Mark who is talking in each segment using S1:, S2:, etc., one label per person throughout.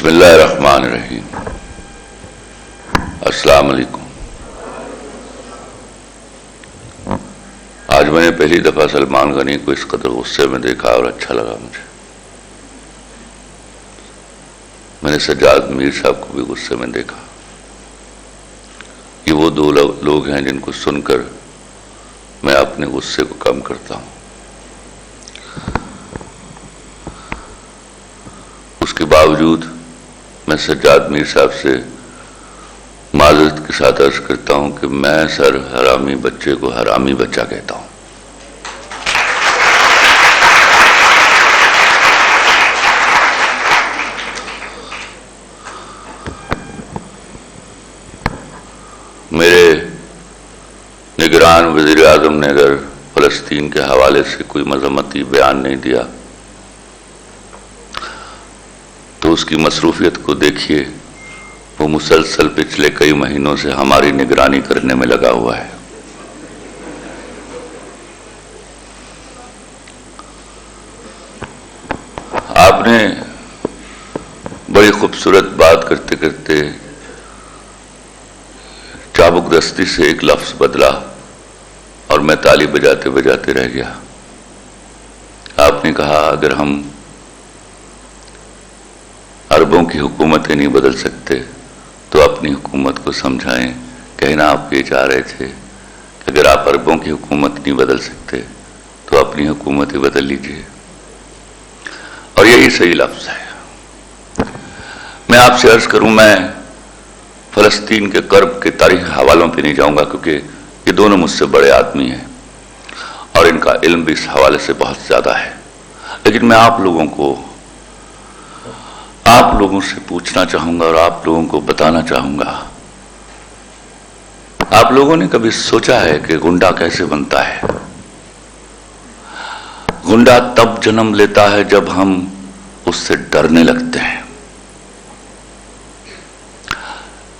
S1: بسم اللہ الرحمن الرحیم۔ السلام علیکم۔ آج میں نے پہلی دفعہ سلمان غنی کو اس قدر غصے میں دیکھا اور اچھا لگا مجھے۔ میں نے سجاد میر صاحب کو بھی غصے میں دیکھا۔ یہ وہ دو لوگ ہیں جن کو سن کر میں اپنے غصے کو کم کرتا ہوں۔ اس کے باوجود میں سجاد میر صاحب سے معذرت کے ساتھ عرض کرتا ہوں کہ میں سر حرامی بچے کو حرامی بچہ کہتا ہوں۔ میرے نگران وزیر اعظم نے اگر فلسطین کے حوالے سے کوئی مذمتی بیان نہیں دیا تو اس کی مصروفیت کو دیکھیے، وہ مسلسل پچھلے کئی مہینوں سے ہماری نگرانی کرنے میں لگا ہوا ہے۔ آپ نے بڑی خوبصورت بات کرتے کرتے چابک دستی سے ایک لفظ بدلا اور میں تالی بجاتے بجاتے رہ گیا۔ آپ نے کہا اگر ہم عربوں کی حکومتیں نہیں بدل سکتے تو اپنی حکومت کو سمجھائیں۔ کہنا آپ یہ چاہ رہے تھے کہ اگر آپ عربوں کی حکومت نہیں بدل سکتے تو اپنی حکومت ہی بدل لیجئے، اور یہی صحیح لفظ ہے۔ میں آپ سے عرض کروں، میں فلسطین کے کرب کے تاریخی حوالوں پہ نہیں جاؤں گا کیونکہ یہ دونوں مجھ سے بڑے آدمی ہیں اور ان کا علم بھی اس حوالے سے بہت زیادہ ہے، لیکن میں آپ لوگوں سے پوچھنا چاہوں گا اور آپ لوگوں کو بتانا چاہوں گا، آپ لوگوں نے کبھی سوچا ہے کہ گنڈا کیسے بنتا ہے؟ گنڈا تب جنم لیتا ہے جب ہم اس سے ڈرنے لگتے ہیں۔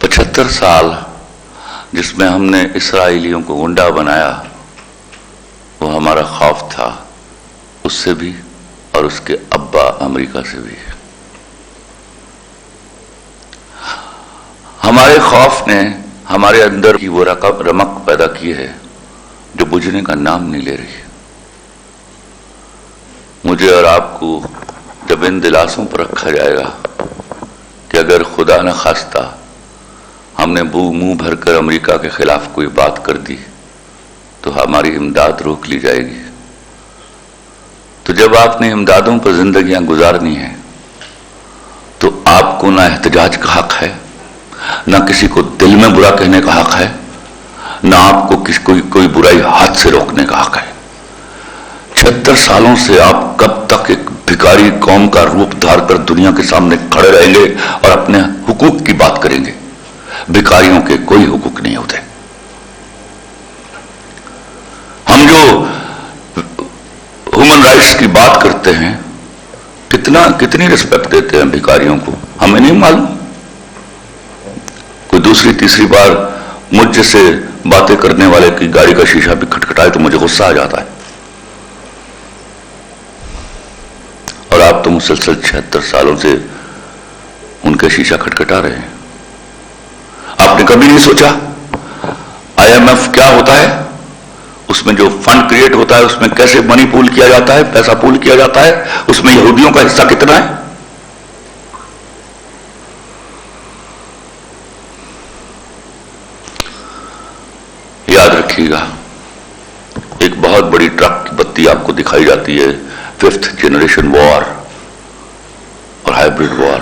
S1: 75 سال جس میں ہم نے اسرائیلیوں کو گنڈا بنایا، وہ ہمارا خوف تھا، اس سے بھی اور اس کے ابا امریکہ سے بھی۔ ہمارے خوف نے ہمارے اندر کی وہ رمق پیدا کی ہے جو بجھنے کا نام نہیں لے رہی۔ مجھے اور آپ کو جب ان دلاسوں پر رکھا جائے گا کہ اگر خدا نہ خواستہ ہم نے منہ بھر کر امریکہ کے خلاف کوئی بات کر دی تو ہماری امداد روک لی جائے گی، تو جب آپ نے امدادوں پر زندگیاں گزارنی ہیں تو آپ کو نہ احتجاج کا حق ہے، نہ کسی کو دل میں برا کہنے کا حق ہے، نہ آپ کو کوئی برائی ہاتھ سے روکنے کا حق ہے۔ 76 سالوں سے آپ کب تک ایک بھکاری قوم کا روپ دھار کر دنیا کے سامنے کھڑے رہیں گے اور اپنے حقوق کی بات کریں گے؟ بھکاریوں کے کوئی حقوق نہیں ہوتے۔ ہم جو ہیومن رائٹس کی بات کرتے ہیں، کتنی رسپیکٹ دیتے ہیں بھکاریوں کو، ہمیں نہیں معلوم۔ کوئی دوسری تیسری بار مجھ جیسے باتیں کرنے والے کی گاڑی کا شیشہ بھی کھٹکھٹائے تو مجھے غصہ آ جاتا ہے، اور آپ تو مسلسل 76 سالوں سے ان کے شیشہ کھٹکھٹا رہے ہیں۔ آپ نے کبھی نہیں سوچا IMF کیا ہوتا ہے، اس میں جو فنڈ کریٹ ہوتا ہے اس میں کیسے منی پول کیا جاتا ہے، پیسہ پول کیا جاتا ہے، اس میں یہودیوں کا حصہ کتنا ہے؟ یاد رکھیے گا، ایک بہت بڑی ٹرک کی بتی آپ کو دکھائی جاتی ہے، 5th جنریشن وار اور ہائیبرڈ وار۔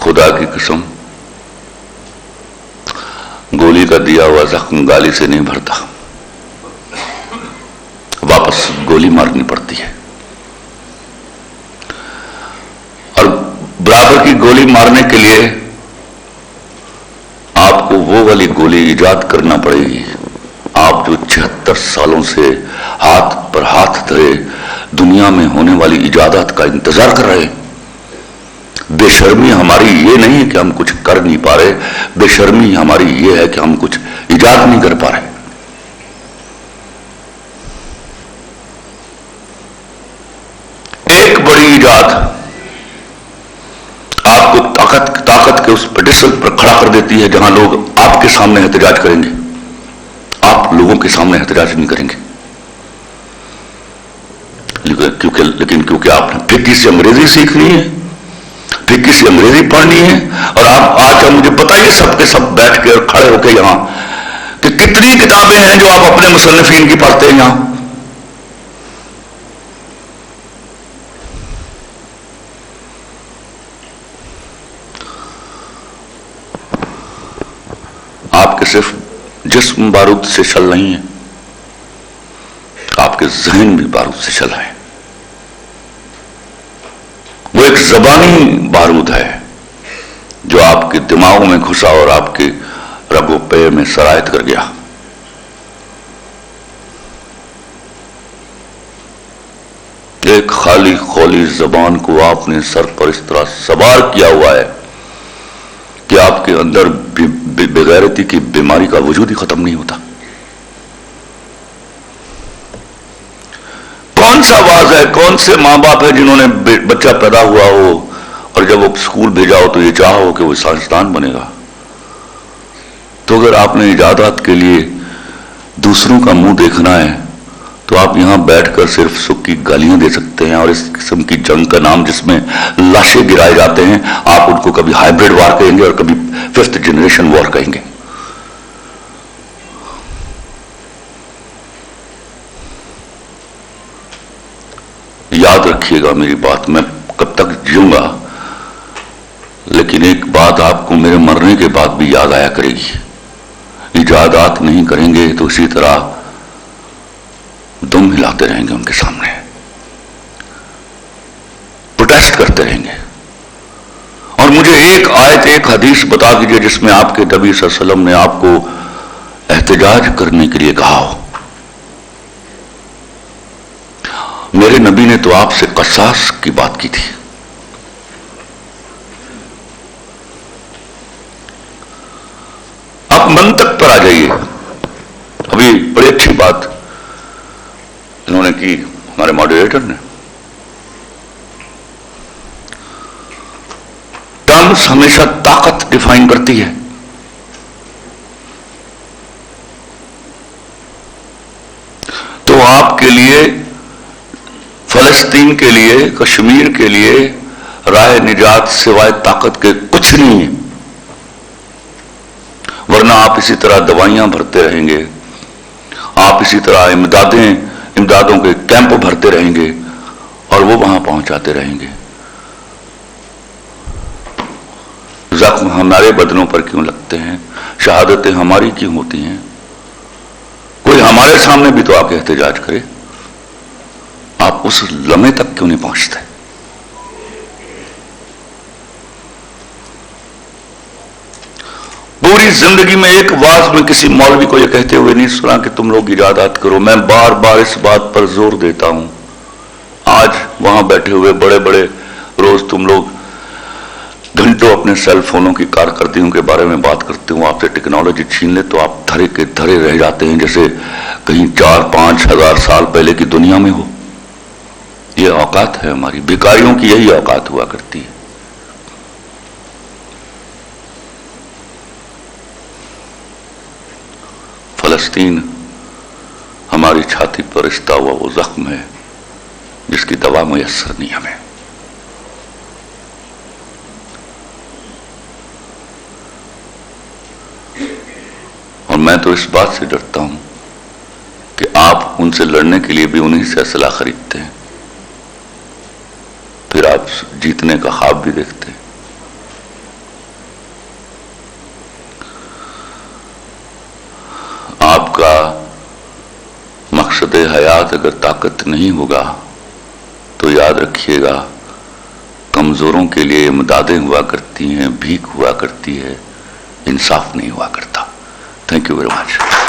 S1: خدا کی قسم، گولی کا دیا ہوا زخم گالی سے نہیں بھرتا، واپس گولی مارنی پڑتی ہے، اور برابر کی گولی مارنے کے لیے آپ کو وہ والی گولی ایجاد کرنا پڑے گی۔ آپ جو 76 سالوں سے ہاتھ پر ہاتھ دھرے دنیا میں ہونے والی ایجادات کا انتظار کر رہے ہیں۔ بے شرمی ہماری یہ نہیں ہے کہ ہم کچھ کر نہیں پا رہے، بے شرمی ہماری یہ ہے کہ ہم کچھ ایجاد نہیں کر پا رہے۔ ایجاد آپ کو طاقت کے اس پیڈسٹل پر کھڑا کر دیتی ہے جہاں لوگ آپ کے سامنے احتجاج کریں گے، آپ لوگوں کے سامنے احتجاج نہیں کریں گے، لیکن کیونکہ آپ نے پھیکی سے انگریزی سیکھنی ہے، پھیکی سے انگریزی پڑھنی ہے، اور آپ آج مجھے بتائیے سب کے سب بیٹھ کے اور کھڑے ہو کے یہاں کہ کتنی کتابیں ہیں جو آپ اپنے مصنفین کی پڑھتے ہیں یہاں؟ آپ کے صرف جسم بارود سے چل نہیں ہے، آپ کے ذہن بھی بارود سے چلا ہے، وہ ایک زبانی بارود ہے جو آپ کے دماغوں میں گھسا اور آپ کے رگ و پے میں سرایت کر گیا۔ ایک خالی خولی زبان کو آپ نے سر پر اس طرح سوار کیا ہوا ہے کہ آپ کے اندر بغیرتی کی بیماری کا وجود ہی ختم نہیں ہوتا۔ کون سا واز ہے، کون سے ماں باپ ہے جنہوں نے بچہ پیدا ہوا ہو اور جب وہ اسکول بھیجا ہو تو یہ چاہا ہو کہ وہ سائنسدان بنے گا؟ تو اگر آپ نے ایجادات کے لیے دوسروں کا منہ دیکھنا ہے تو آپ یہاں بیٹھ کر صرف سکھ کی گالیاں دے سکتے ہیں، اور اس قسم کی جنگ کا نام جس میں لاشیں گرائے جاتے ہیں آپ ان کو کبھی ہائیبرڈ وار کہیں گے اور کبھی 5th جنریشن وار کہیں گے۔ یاد رکھیے گا میری بات، میں کب تک جیوں گا لیکن ایک بات آپ کو میرے مرنے کے بعد بھی یاد آیا کرے گی، ایجادات نہیں کریں گے تو اسی طرح دم ہلاتے رہیں گے ان کے سامنے، پروٹیسٹ کرتے رہیں گے۔ اور مجھے ایک آیت، ایک حدیث بتا دیجئے جس میں آپ کے نبی صلی اللہ علیہ وسلم نے آپ کو احتجاج کرنے کے لیے کہا ہو۔ میرے نبی نے تو آپ سے قصاص کی بات کی تھی۔ آپ منطق پر آ جائیے۔ ابھی بڑی اچھی بات انہوں نے کی ہمارے ماڈریٹر نے، ٹرمز ہمیشہ طاقت ڈیفائن کرتی ہے۔ تو آپ کے لیے، فلسطین کے لیے، کشمیر کے لیے راہ نجات سوائے طاقت کے کچھ نہیں ہے، ورنہ آپ اسی طرح دوائیاں بھرتے رہیں گے، آپ اسی طرح امدادوں کے کیمپ بھرتے رہیں گے اور وہ وہاں پہنچاتے رہیں گے۔ زخم ہمارے بدنوں پر کیوں لگتے ہیں؟ شہادتیں ہماری کیوں ہوتی ہیں؟ کوئی ہمارے سامنے بھی تو آ کے احتجاج کرے۔ آپ اس لمحے تک کیوں نہیں پہنچتے؟ پوری زندگی میں ایک واز میں کسی مولوی کو یہ کہتے ہوئے نہیں سنا کہ تم لوگ ایجادات کرو۔ میں بار بار اس بات پر زور دیتا ہوں۔ آج وہاں بیٹھے ہوئے بڑے بڑے، روز تم لوگ گھنٹوں اپنے سیل فونوں کی کارکردگیوں کے بارے میں بات کرتے ہوں، آپ سے ٹیکنالوجی چھین لے تو آپ دھرے کے دھرے رہ جاتے ہیں جیسے کہیں 4-5 ہزار سال پہلے کی دنیا میں ہو۔ یہ اوقات ہے ہماری، بیکاریوں کی یہی اوقات ہوا کرتی ہے۔ فلسطین ہماری چھاتی پر رشتہ ہوا وہ زخم ہے جس کی دوا میسر نہیں ہمیں۔ اور میں تو اس بات سے ڈرتا ہوں کہ آپ ان سے لڑنے کے لیے بھی انہی سے اسلحہ خریدتے ہیں، پھر آپ جیتنے کا خواب بھی دیکھتے ہیں۔ آپ کا مقصد حیات اگر طاقت نہیں ہوگا تو یاد رکھیے گا کمزوروں کے لیے امدادیں ہوا کرتی ہیں، بھیک ہوا کرتی ہے، انصاف نہیں ہوا کرتا۔ Thank you very much.